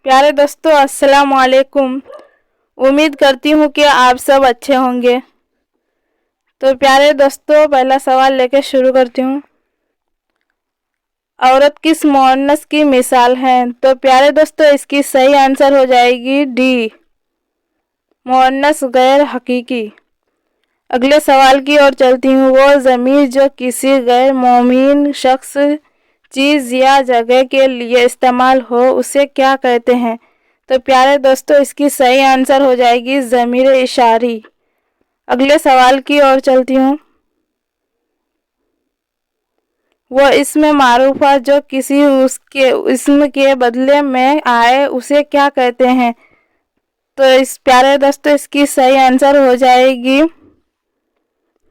प्यारे दोस्तों, अस्सलाम वालेकुम। उम्मीद करती हूँ कि आप सब अच्छे होंगे। तो प्यारे दोस्तों, पहला सवाल लेकर शुरू करती हूँ। औरत किस मुअन्नस की मिसाल है? तो प्यारे दोस्तों, इसकी सही आंसर हो जाएगी डी, मुअन्नस गैर हकीकी। अगले सवाल की ओर चलती हूँ। वो ज़मीर जो किसी गैर मोमिन शख्स, चीज़ या जगह के लिए इस्तेमाल हो उसे क्या कहते हैं? तो प्यारे दोस्तों, इसकी सही आंसर हो जाएगी ज़मीर इशारी। अगले सवाल की ओर चलती हूँ। वो इसमें मारूफा जो किसी उसके इसम के बदले में आए उसे क्या कहते हैं? तो इस प्यारे दोस्तों, इसकी सही आंसर हो जाएगी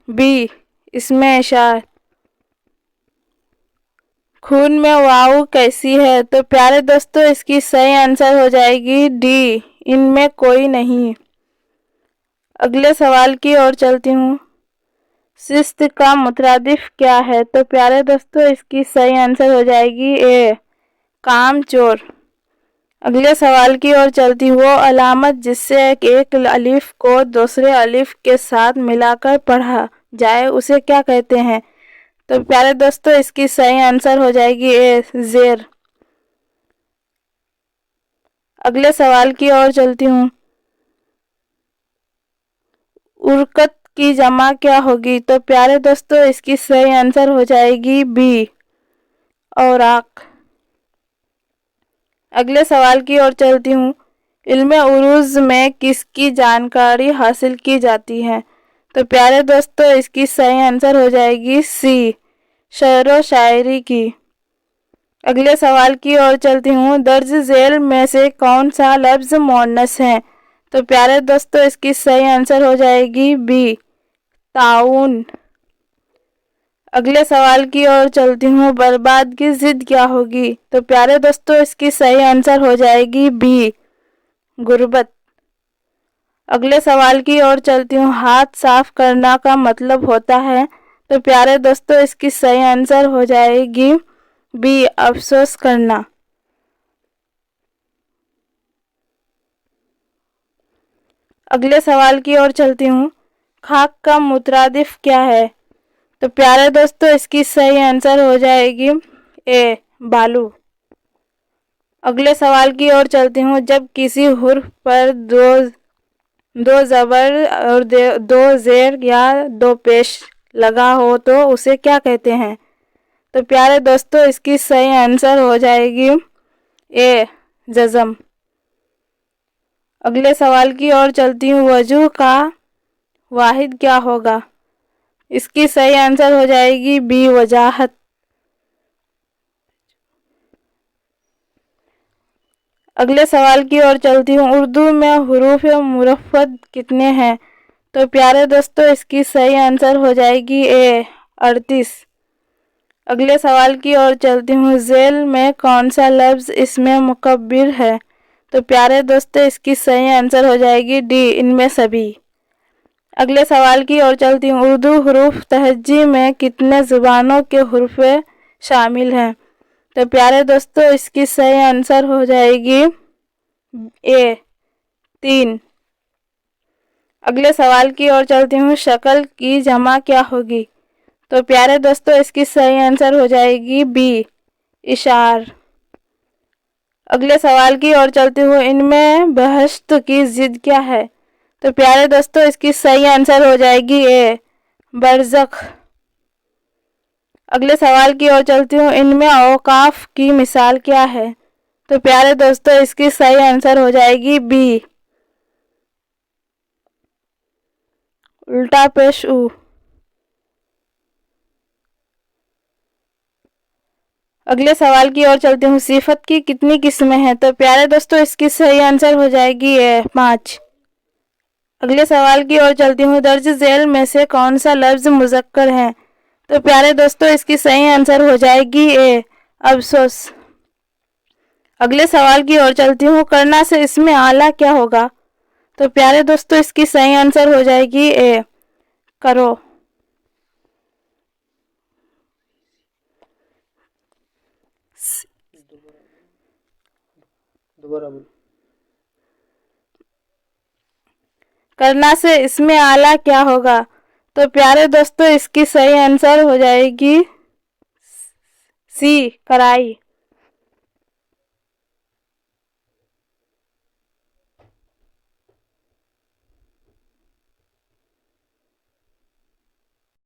बी, इसमें इशार। खून में वाव कैसी है? तो प्यारे दोस्तों, इसकी सही आंसर हो जाएगी डी, इनमें कोई नहीं। अगले सवाल की ओर चलती हूँ। शिस्त का मुतरादिफ क्या है? तो प्यारे दोस्तों, इसकी सही आंसर हो जाएगी ए, काम चोर। अगले सवाल की ओर चलती हूँ। वो अलामत जिससे एक अलिफ को दूसरे अलिफ के साथ मिलाकर पढ़ा जाए उसे क्या कहते हैं? तो प्यारे दोस्तों, इसकी सही आंसर हो जाएगी ए, जेर। अगले सवाल की ओर चलती हूँ। उरकत की जमा क्या होगी? तो प्यारे दोस्तों, इसकी सही आंसर हो जाएगी बी, औराक। अगले सवाल की ओर चलती हूँ। इल्मे उरूज में किसकी जानकारी हासिल की जाती है? तो प्यारे दोस्तों, इसकी सही आंसर हो जाएगी सी, शेर व शायरी की। अगले सवाल की ओर चलती हूँ। दर्ज झेल में से कौन सा लफ्ज़ मुअन्नस है? तो प्यारे दोस्तों, इसकी सही आंसर हो जाएगी बी, ताउन। अगले सवाल की ओर चलती हूँ। बर्बाद की जिद क्या होगी? तो प्यारे दोस्तों, इसकी सही आंसर हो जाएगी बी, गुर्बत। अगले सवाल की ओर चलती हूँ। हाथ साफ करना का मतलब होता है? तो प्यारे दोस्तों, इसकी सही आंसर हो जाएगी बी, अफसोस करना। अगले सवाल की ओर चलती हूँ। खाक का मुतरादिफ क्या है? तो प्यारे दोस्तों, इसकी सही आंसर हो जाएगी ए, बालू। अगले सवाल की ओर चलती हूँ। जब किसी हुर्फ पर दो ज़बर और दो ज़ेर या दो पेश लगा हो तो उसे क्या कहते हैं? तो प्यारे दोस्तों, इसकी सही आंसर हो जाएगी ए, जज़म। अगले सवाल की ओर चलती हूँ। वजूह का वाहिद क्या होगा? इसकी सही आंसर हो जाएगी बी, वजाहत। अगले सवाल की ओर चलती हूँ। उर्दू में हुरूफ मुरफ़्फ़त कितने हैं? तो प्यारे दोस्तों, इसकी सही आंसर हो जाएगी ए, 38। अगले सवाल की ओर चलती हूँ। झेल में कौन सा लफ्ज़ इसमें मुकब्बिर है? तो प्यारे दोस्तों, इसकी सही आंसर हो जाएगी डी, इनमें सभी। अगले सवाल की ओर चलती हूँ। उर्दू हुरूफ तहज्जी में कितने ज़ुबानों के हुर्फ़े शामिल हैं? तो प्यारे दोस्तों, इसकी सही आंसर हो जाएगी ए, 3। अगले सवाल की ओर चलती हूँ। शक्ल की जमा क्या होगी? तो प्यारे दोस्तों, इसकी सही आंसर हो जाएगी बी, इशार। अगले सवाल की ओर चलती हूँ। इनमें बहश्त की जिद क्या है? तो प्यारे दोस्तों, इसकी सही आंसर हो जाएगी ए, बरज़ख। अगले सवाल की ओर चलती हूँ। इनमें औकाफ की मिसाल क्या है? तो प्यारे दोस्तों, इसकी सही आंसर हो जाएगी बी, उल्टा पेश ऊ। अगले सवाल की ओर चलती हूँ। सिफत की कितनी किस्में हैं? तो प्यारे दोस्तों, इसकी सही आंसर हो जाएगी ए, 5। अगले सवाल की ओर चलती हूँ। दर्ज झेल में से कौन सा लफ्ज़ मुज़क्कर है? तो प्यारे दोस्तों, इसकी सही आंसर हो जाएगी ए, अफसोस। अगले सवाल की ओर चलती हूँ। करना से इसमें आला क्या होगा? तो प्यारे दोस्तों, इसकी सही आंसर हो जाएगी ए, करो। दोबारा बोलो। करना से इसमें आला क्या होगा? तो प्यारे दोस्तों इसकी सही आंसर हो जाएगी सी, कढ़ाई।